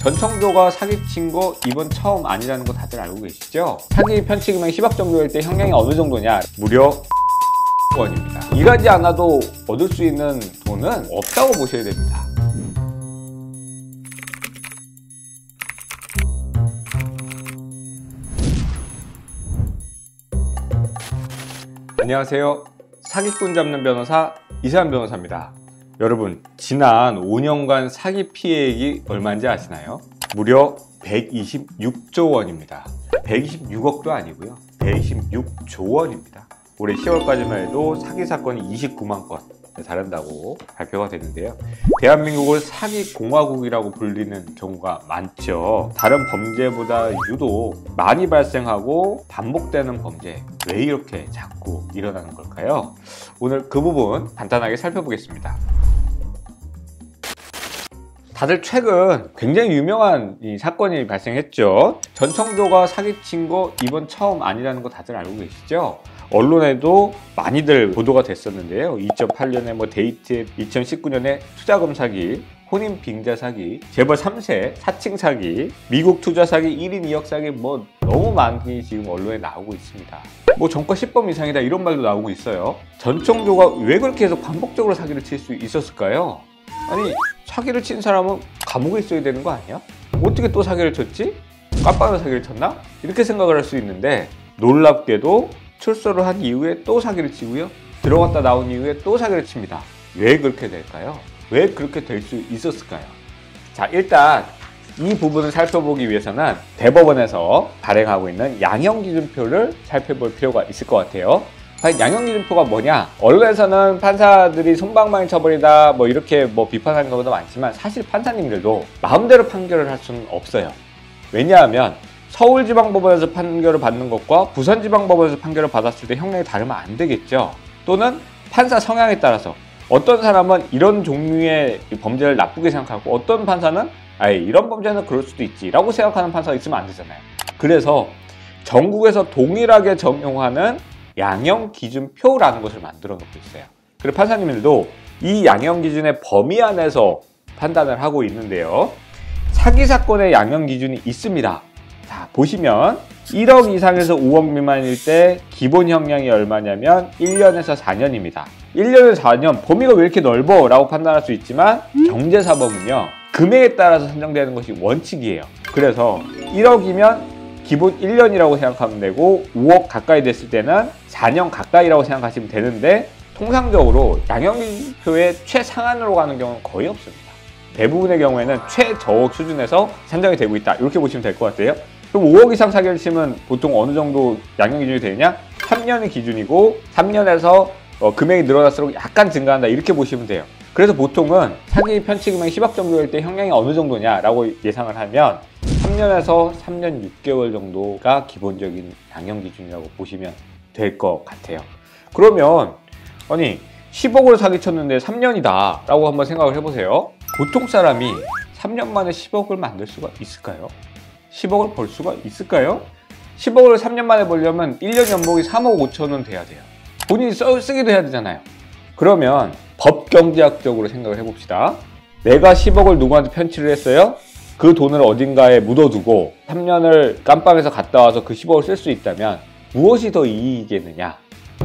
전청조가 사기친 거 이번 처음 아니라는 거 다들 알고 계시죠? 사기 편취 금액 10억 정도일 때 형량이 어느 정도냐? 무려 원입니다. 일하지 않아도 얻을 수 있는 돈은 없다고 보셔야 됩니다. 안녕하세요. 사기꾼 잡는 변호사 이세환 변호사입니다. 여러분, 지난 5년간 사기 피해액이 얼마인지 아시나요? 무려 126조 원입니다. 126억도 아니고요. 126조 원입니다. 올해 10월까지만 해도 사기 사건이 29만 건에 달한다고 발표가 됐는데요. 대한민국을 사기 공화국이라고 불리는 경우가 많죠. 다른 범죄보다 유독 많이 발생하고 반복되는 범죄, 왜 이렇게 자꾸 일어나는 걸까요? 오늘 그 부분 간단하게 살펴보겠습니다. 다들 최근 굉장히 유명한 이 사건이 발생했죠. 전청조가 사기친 거 이번 처음 아니라는 거 다들 알고 계시죠? 언론에도 많이들 보도가 됐었는데요. 2008년에 데이트앱, 2019년에 투자금 사기, 혼인 빙자 사기, 재벌 3세 사칭 사기, 미국 투자 사기, 1인 2억 사기, 너무 많이 지금 언론에 나오고 있습니다. 전과 10범 이상이다 이런 말도 나오고 있어요. 전청조가 왜 그렇게 해서 반복적으로 사기를 칠 수 있었을까요? 아니, 사기를 친 사람은 감옥에 있어야 되는 거 아니야? 어떻게 또 사기를 쳤지? 깜빡이로 사기를 쳤나? 이렇게 생각을 할 수 있는데, 놀랍게도 출소를 한 이후에 또 사기를 치고요. 들어갔다 나온 이후에 또 사기를 칩니다. 왜 그렇게 될까요? 왜 그렇게 될 수 있었을까요? 자, 일단 이 부분을 살펴보기 위해서는 대법원에서 발행하고 있는 양형기준표를 살펴볼 필요가 있을 것 같아요. 과연 양형기준표가 뭐냐? 언론에서는 판사들이 솜방망이 처벌이다 이렇게 비판하는 것보다 많지만, 사실 판사님들도 마음대로 판결을 할 수는 없어요. 왜냐하면 서울지방법원에서 판결을 받는 것과 부산지방법원에서 판결을 받았을 때 형량이 다르면 안 되겠죠. 또는 판사 성향에 따라서 어떤 사람은 이런 종류의 범죄를 나쁘게 생각하고, 어떤 판사는 이런 범죄는 그럴 수도 있지 라고 생각하는 판사가 있으면 안 되잖아요. 그래서 전국에서 동일하게 적용하는 양형기준표라는 것을 만들어 놓고 있어요. 그리고 판사님들도 이 양형기준의 범위 안에서 판단을 하고 있는데요. 사기 사건의 양형기준이 있습니다. 자, 보시면 1억 이상에서 5억 미만일 때 기본 형량이 얼마냐면 1년에서 4년입니다. 1년에서 4년, 범위가 왜 이렇게 넓어? 라고 판단할 수 있지만, 경제사범은요, 금액에 따라서 산정되는 것이 원칙이에요. 그래서 1억이면 기본 1년이라고 생각하면 되고, 5억 가까이 됐을 때는 4년 가까이라고 생각하시면 되는데, 통상적으로 양형기준표의 최상한으로 가는 경우는 거의 없습니다. 대부분의 경우에는 최저억 수준에서 산정이 되고 있다, 이렇게 보시면 될 것 같아요. 그럼 5억 이상 사기를 치면 보통 어느 정도 양형기준이 되느냐? 3년이 기준이고, 3년에서 금액이 늘어날수록 약간 증가한다, 이렇게 보시면 돼요. 그래서 보통은 사기 편취 금액 10억 정도일 때 형량이 어느 정도냐라고 예상을 하면 3년에서 3년 6개월 정도가 기본적인 양형기준이라고 보시면 될 것 같아요. 그러면 아니, 10억으로 사기쳤는데 3년이다 라고 한번 생각을 해보세요. 보통 사람이 3년 만에 10억을 만들 수가 있을까요? 10억을 벌 수가 있을까요? 10억을 3년 만에 벌려면 1년 연봉이 3억 5천원 돼야 돼요. 본인이 쓰기도 해야 되잖아요. 그러면 법경제학적으로 생각을 해봅시다. 내가 10억을 누구한테 편취를 했어요? 그 돈을 어딘가에 묻어두고 3년을 깜빵에서 갔다 와서 그 10억을 쓸 수 있다면 무엇이 더 이익이겠느냐?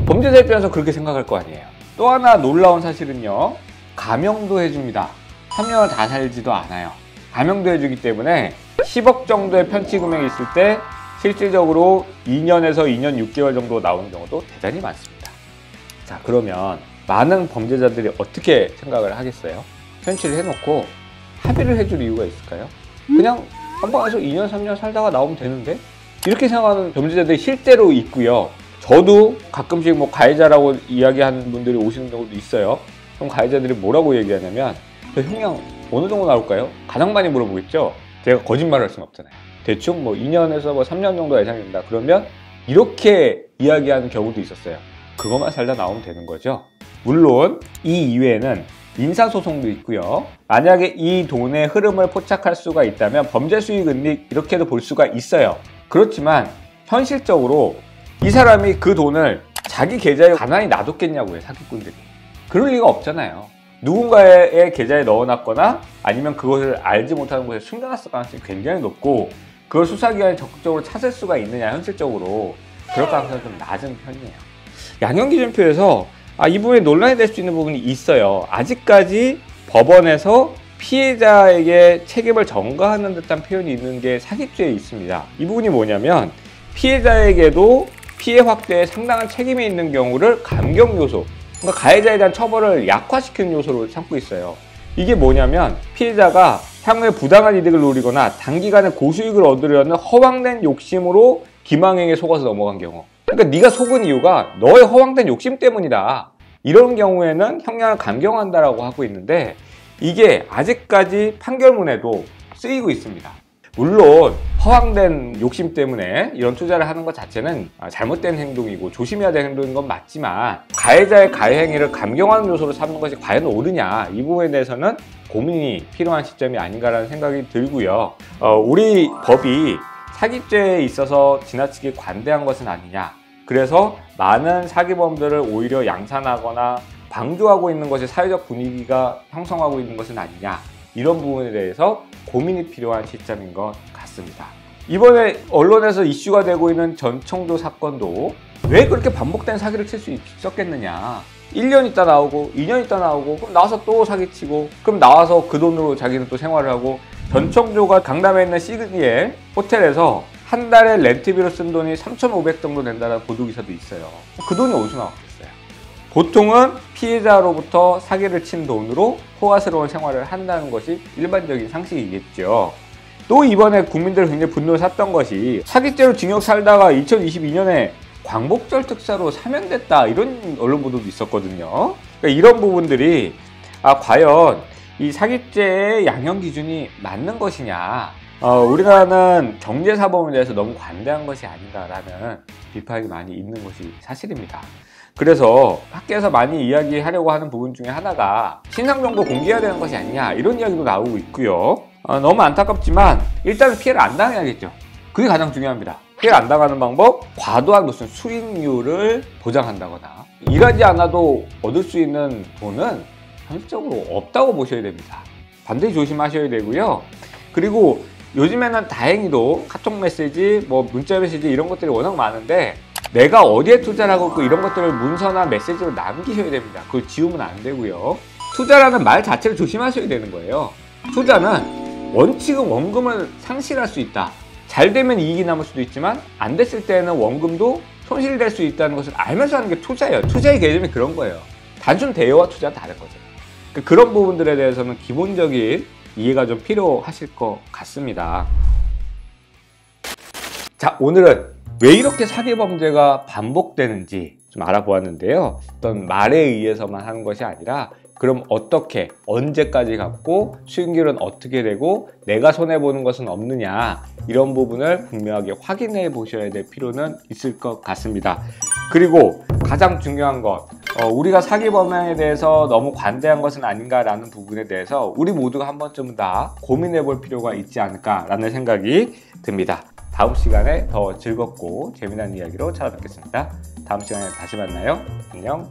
범죄자 입장에서 그렇게 생각할 거 아니에요. 또 하나 놀라운 사실은요, 감형도 해줍니다. 3년을 다 살지도 않아요. 감형도 해주기 때문에 10억 정도의 편취 금액이 있을 때 실질적으로 2년에서 2년 6개월 정도 나오는 경우도 대단히 많습니다. 자, 그러면 많은 범죄자들이 어떻게 생각을 하겠어요? 편취를 해놓고 합의를 해줄 이유가 있을까요? 그냥 한 방에서 2년 3년 살다가 나오면 되는데? 이렇게 생각하는 범죄자들이 실제로 있고요. 저도 가끔씩 가해자라고 이야기하는 분들이 오시는 경우도 있어요. 그럼 가해자들이 뭐라고 얘기하냐면, 저 형량 어느 정도 나올까요? 가장 많이 물어보겠죠? 제가 거짓말을 할 수는 없잖아요. 대충 2년에서 3년 정도 예상이 된다. 그러면 이렇게 이야기하는 경우도 있었어요. 그것만 살다 나오면 되는 거죠. 물론 이 이외에는 민사소송도 있고요. 만약에 이 돈의 흐름을 포착할 수가 있다면 범죄 수익 은닉, 이렇게도 볼 수가 있어요. 그렇지만 현실적으로 이 사람이 그 돈을 자기 계좌에 가만히 놔뒀겠냐고요, 사기꾼들이. 그럴 리가 없잖아요. 누군가의 계좌에 넣어놨거나 아니면 그것을 알지 못하는 곳에 숨겨놨을 가능성이 굉장히 높고, 그걸 수사기관이 적극적으로 찾을 수가 있느냐, 현실적으로 그럴 가능성이 좀 낮은 편이에요. 양형기준표에서 이 부분에 논란이 될 수 있는 부분이 있어요. 아직까지 법원에서 피해자에게 책임을 전가하는 듯한 표현이 있는 게 사기죄에 있습니다. 이 부분이 뭐냐면, 피해자에게도 피해 확대에 상당한 책임이 있는 경우를 감경 요소, 그러니까 가해자에 대한 처벌을 약화시키는 요소로 삼고 있어요. 이게 뭐냐면, 피해자가 향후에 부당한 이득을 노리거나 단기간에 고수익을 얻으려는 허황된 욕심으로 기망행위에 속아서 넘어간 경우, 그러니까 네가 속은 이유가 너의 허황된 욕심 때문이다, 이런 경우에는 형량을 감경한다라고 하고 있는데, 이게 아직까지 판결문에도 쓰이고 있습니다. 물론 허황된 욕심 때문에 이런 투자를 하는 것 자체는 잘못된 행동이고 조심해야 될 행동인 건 맞지만, 가해자의 가해 행위를 감경하는 요소로 삼는 것이 과연 옳으냐, 이 부분에 대해서는 고민이 필요한 시점이 아닌가라는 생각이 들고요. 우리 법이 사기죄에 있어서 지나치게 관대한 것은 아니냐, 그래서 많은 사기범들을 오히려 양산하거나 방조하고 있는 것이 사회적 분위기가 형성하고 있는 것은 아니냐, 이런 부분에 대해서 고민이 필요한 시점인 것 같습니다. 이번에 언론에서 이슈가 되고 있는 전청조 사건도 왜 그렇게 반복된 사기를 칠 수 있었겠느냐. 1년 있다 나오고 2년 있다 나오고, 그럼 나와서 또 사기치고, 그럼 나와서 그 돈으로 자기는 또 생활을 하고, 전청조가 강남에 있는 시그니의 호텔에서 한 달에 렌트비로 쓴 돈이 3,500 정도 된다는 보도기사도 있어요. 그 돈이 어디서 나왔겠어요? 보통은 피해자로부터 사기를 친 돈으로 호화스러운 생활을 한다는 것이 일반적인 상식이겠죠. 또 이번에 국민들을 굉장히 분노를 샀던 것이, 사기죄로 징역 살다가 2022년에 광복절 특사로 사면됐다, 이런 언론 보도도 있었거든요. 그러니까 이런 부분들이 과연 이 사기죄의 양형 기준이 맞는 것이냐, 우리나라는 경제사범에 대해서 너무 관대한 것이 아닌가라는 비판이 많이 있는 것이 사실입니다. 그래서 학계에서 많이 이야기하려고 하는 부분 중에 하나가 신상정보 공개해야 되는 것이 아니냐, 이런 이야기도 나오고 있고요. 너무 안타깝지만 일단은 피해를 안 당해야겠죠. 그게 가장 중요합니다. 피해를 안 당하는 방법, 과도한 무슨 수익률을 보장한다거나, 일하지 않아도 얻을 수 있는 돈은 현실적으로 없다고 보셔야 됩니다. 반드시 조심하셔야 되고요. 그리고 요즘에는 다행히도 카톡 메시지, 문자 메시지, 이런 것들이 워낙 많은데, 내가 어디에 투자를 하고 있고 이런 것들을 문서나 메시지로 남기셔야 됩니다. 그걸 지우면 안 되고요. 투자라는 말 자체를 조심하셔야 되는 거예요. 투자는 원칙은 원금을 상실할 수 있다. 잘 되면 이익이 남을 수도 있지만, 안 됐을 때는 원금도 손실될 수 있다는 것을 알면서 하는 게 투자예요. 투자의 개념이 그런 거예요. 단순 대여와 투자는 다른 거죠. 그런 부분들에 대해서는 기본적인 이해가 좀 필요하실 것 같습니다. 자, 오늘은 왜 이렇게 사기 범죄가 반복되는지 좀 알아보았는데요. 어떤 말에 의해서만 하는 것이 아니라, 그럼 어떻게, 언제까지 갚고 수익률은 어떻게 되고 내가 손해보는 것은 없느냐, 이런 부분을 분명하게 확인해 보셔야 될 필요는 있을 것 같습니다. 그리고 가장 중요한 것, 우리가 사기범행에 대해서 너무 관대한 것은 아닌가라는 부분에 대해서 우리 모두가 한 번쯤은 다 고민해 볼 필요가 있지 않을까라는 생각이 듭니다. 다음 시간에 더 즐겁고 재미난 이야기로 찾아뵙겠습니다. 다음 시간에 다시 만나요. 안녕.